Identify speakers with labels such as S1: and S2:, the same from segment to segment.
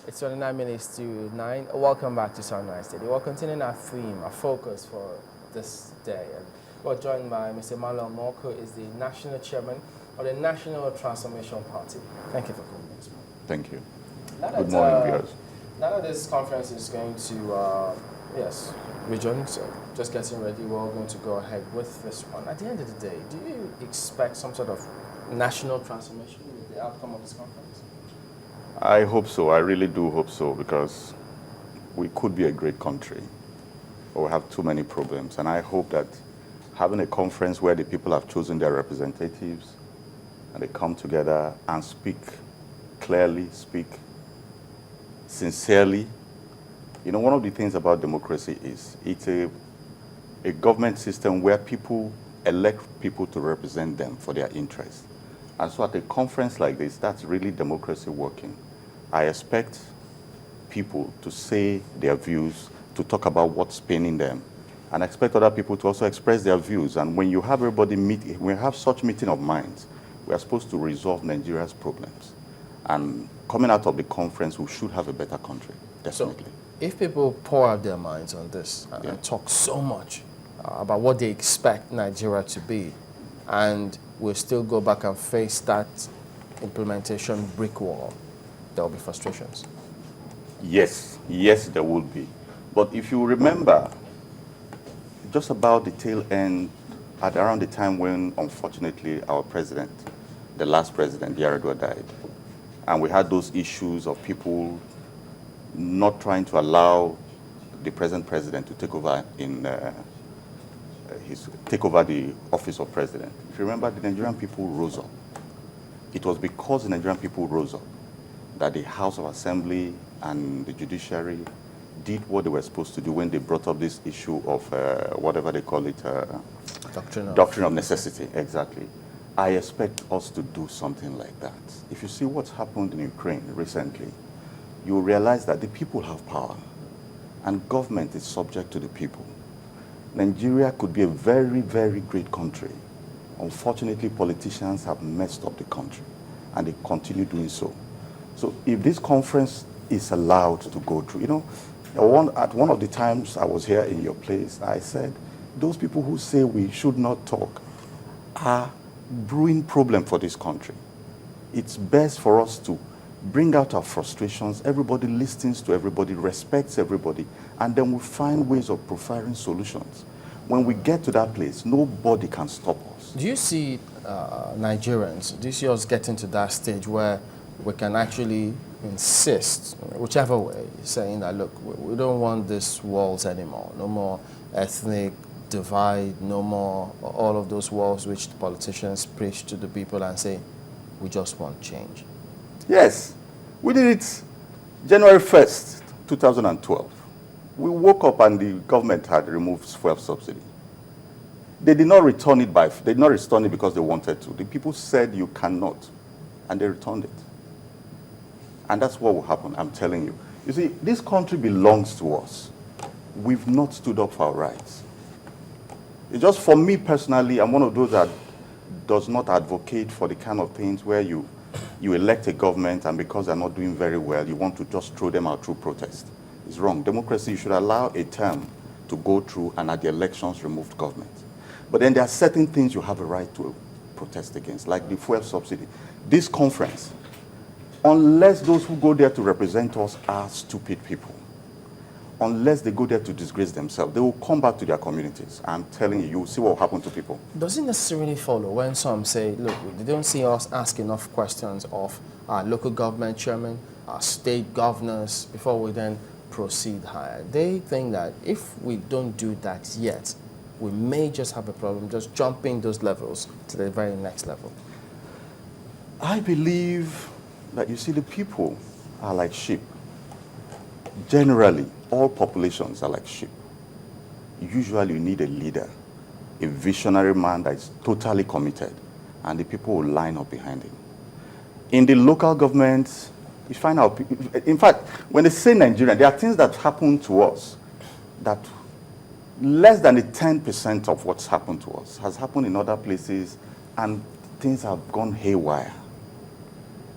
S1: It's 29 minutes to 9. Welcome back to Sunrise Today. We're continuing our theme, our focus for this day. And we're joined by Mr. Manuel Morco, is the National Chairman of the National Transformation Party. Thank you for coming.
S2: Thank you.
S1: Good
S2: morning, viewers.
S1: Now that this conference is going to, region, so just getting ready, we're all going to go ahead with this one. At the end of the day, do you expect some sort of national transformation with the outcome of this conference?
S2: I hope so. I really do hope so, because we could be a great country, but we have too many problems. And I hope that having a conference where the people have chosen their representatives and they come together and speak clearly, speak sincerely. You know, one of the things about democracy is it's a government system where people elect people to represent them for their interests. And so at a conference like this, that's really democracy working. I expect people to say their views, to talk about what's paining them, and I expect other people to also express their views. And when you have everybody meet, when you have such meeting of minds, we are supposed to resolve Nigeria's problems. And coming out of the conference, we should have a better country, definitely.
S1: So, if people pour out their minds on this and talk so much about what they expect Nigeria to be, and we'll still go back and face that implementation brick wall, there will be frustrations.
S2: Yes, there will be. But if you remember, just about the tail end, at around the time when, unfortunately, our president, the last president, Yar'Adua, died, and we had those issues of people not trying to allow the present president to take over take over the office of president. If you remember, the Nigerian people rose up. It was because the Nigerian people rose up that the House of Assembly and the judiciary did what they were supposed to do when they brought up this issue of whatever they call it, doctrine of necessity. Exactly. I expect us to do something like that. If you see what's happened in Ukraine recently, you realize that the people have power and government is subject to the people. Nigeria could be a very, very great country. Unfortunately, politicians have messed up the country, and they continue doing so. So if this conference is allowed to go through, you know, at one of the times I was here in your place, I said, those people who say we should not talk are brewing problem for this country. It's best for us to bring out our frustrations. Everybody listens to everybody, respects everybody, and then we find ways of providing solutions. When we get to that place, nobody can stop us.
S1: Do you see Nigerians, do you see us getting to that stage where we can actually insist, whichever way, saying that, look, we don't want these walls anymore, no more ethnic divide, no more all of those walls which the politicians preach to the people and say, we just want change?
S2: Yes, we did it January 1st, 2012. We woke up and the government had removed fuel subsidy. They did not return it because they wanted to. The people said you cannot, and they returned it. And that's what will happen, I'm telling you. You see, this country belongs to us. We've not stood up for our rights. It's just for me personally, I'm one of those that does not advocate for the kind of things where you elect a government and because they're not doing very well, you want to just throw them out through protest. It's wrong. Democracy, you should allow a term to go through and at the elections remove government. But then there are certain things you have a right to protest against, like the fuel subsidy. This conference, unless those who go there to represent us are stupid people, unless they go there to disgrace themselves, they will come back to their communities. I'm telling you, you'll see what will happen to people.
S1: Does it necessarily follow when some say, look, they don't see us ask enough questions of our local government chairman, our state governors, before we then proceed higher? They think that if we don't do that yet, we may just have a problem just jumping those levels to the very next level.
S2: I believe that, you see, the people are like sheep. Generally, all populations are like sheep. Usually you need a leader, a visionary man that is totally committed, and the people will line up behind him. In the local government, you find out, in fact, when they say Nigerian, there are things that happen to us that less than 10% of what's happened to us has happened in other places, and things have gone haywire.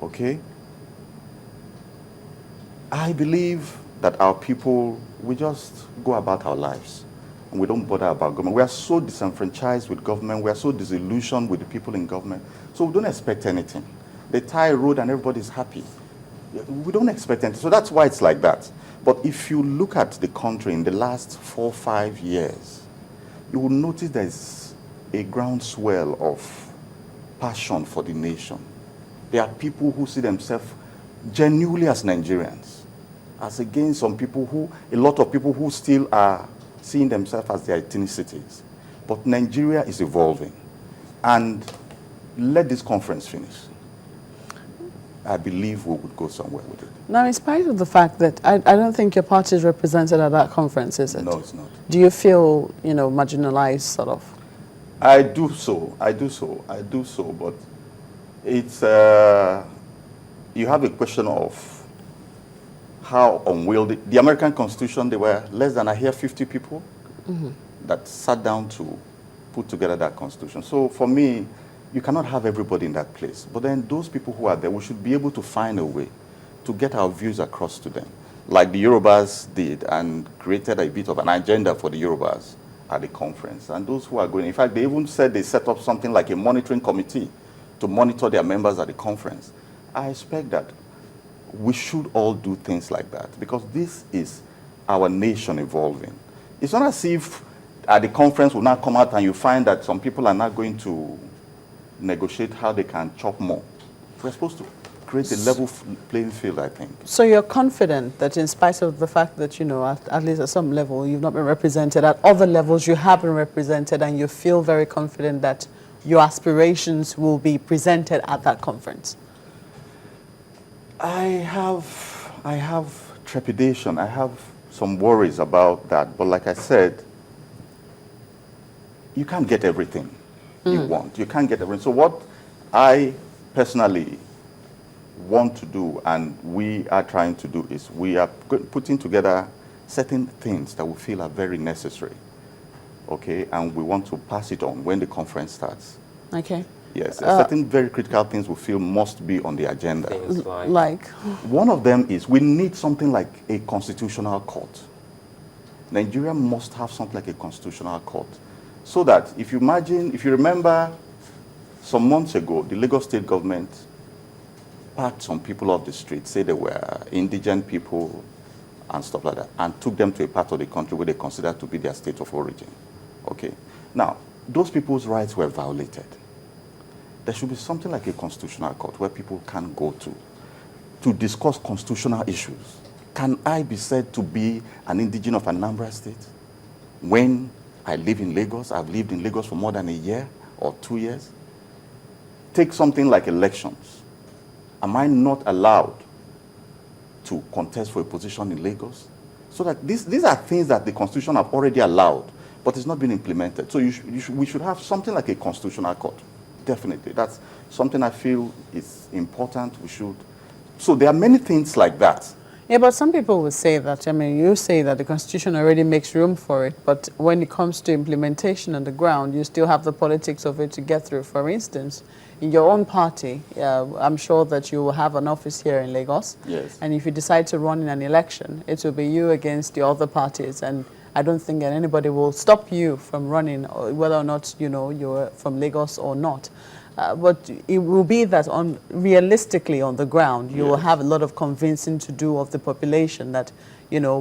S2: Okay? I believe that our people, we just go about our lives and we don't bother about government. We are so disenfranchised with government. We are so disillusioned with the people in government. So we don't expect anything. They tie a road and everybody's happy. We don't expect anything. So that's why it's like that. But if you look at the country in the last 4 or 5 years, you will notice there's a groundswell of passion for the nation. There are people who see themselves genuinely as Nigerians, as against some people who, a lot of people who still are seeing themselves as their ethnicities. But Nigeria is evolving. And let this conference finish. I believe we would go somewhere with it.
S3: Now, in spite of the fact that I don't think your party is represented at that conference, is it?
S2: No, it's not.
S3: Do you feel, marginalized, sort of?
S2: I do so, but it's, you have a question of how unwieldy. The American Constitution, there were less than, 50 people that sat down to put together that Constitution. So for me, you cannot have everybody in that place. But then those people who are there, we should be able to find a way to get our views across to them, like the Yorubas did and created a bit of an agenda for the Yorubas at the conference. And those who are going, in fact, they even said they set up something like a monitoring committee to monitor their members at the conference. I expect that we should all do things like that because this is our nation evolving. It's not as if at the conference will now come out and you find that some people are not going to negotiate how they can chop more. We're supposed to create a level playing field, I think.
S3: So you're confident that in spite of the fact that, at least at some level, you've not been represented, at other levels you have been represented, and you feel very confident that your aspirations will be presented at that conference?
S2: I have trepidation. I have some worries about that. But like I said, you can't get everything you want. You can't get everything. So what I personally want to do, and we are trying to do, is we are putting together certain things that we feel are very necessary, okay? And we want to pass it on when the conference starts.
S3: Okay.
S2: Yes, certain very critical things we feel must be on the agenda.
S4: Things
S3: Like?
S2: One of them is we need something like a constitutional court. Nigeria must have something like a constitutional court. So that if you remember some months ago, the Lagos state government packed some people off the street, say they were indigent people and stuff like that, and took them to a part of the country where they considered to be their state of origin. Okay. Now, those people's rights were violated. There should be something like a constitutional court where people can go to discuss constitutional issues. Can I be said to be an indigene of Anambra State when I live in Lagos? I've lived in Lagos for more than a year or 2 years. Take something like elections. Am I not allowed to contest for a position in Lagos? So that these are things that the Constitution have already allowed, but it's not been implemented. So we should have something like a constitutional court. Definitely. That's something I feel is important. We should. So there are many things like that.
S3: Yeah, but some people would say that, you say that the Constitution already makes room for it, but when it comes to implementation on the ground, you still have the politics of it to get through. For instance, in your own party, I'm sure that you will have an office here in Lagos.
S2: Yes.
S3: And if you decide to run in an election, it will be you against the other parties. And I don't think that anybody will stop you from running, whether or not, you're from Lagos or not. But it will be that realistically on the ground, you will have a lot of convincing to do of the population that,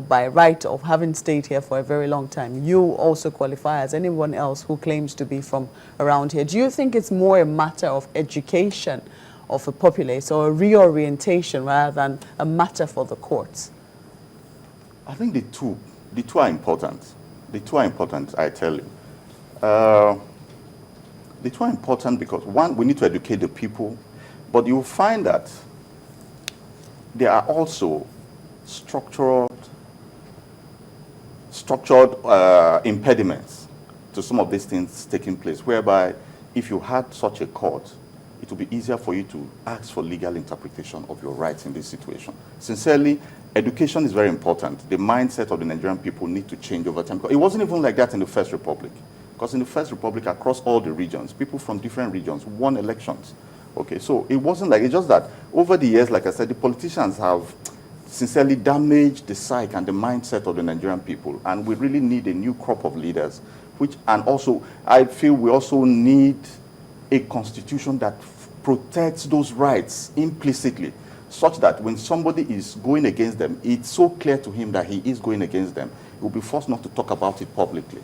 S3: by right of having stayed here for a very long time, you also qualify as anyone else who claims to be from around here. Do you think it's more a matter of education of a populace or a reorientation rather than a matter for the courts?
S2: I think the two are important. The two are important, I tell you. The two are important because, one, we need to educate the people, but you'll find that there are also structured impediments to some of these things taking place, whereby if you had such a court, it would be easier for you to ask for legal interpretation of your rights in this situation. Sincerely, education is very important. The mindset of the Nigerian people need to change over time. It wasn't even like that in the First Republic. Because in the First Republic, across all the regions, people from different regions won elections. Okay, so it wasn't like, it's just that over the years, like I said, the politicians have sincerely damaged the psyche and the mindset of the Nigerian people. And we really need a new crop of leaders, and also I feel we also need a constitution that protects those rights implicitly, such that when somebody is going against them, it's so clear to him that he is going against them. He will be forced not to talk about it publicly.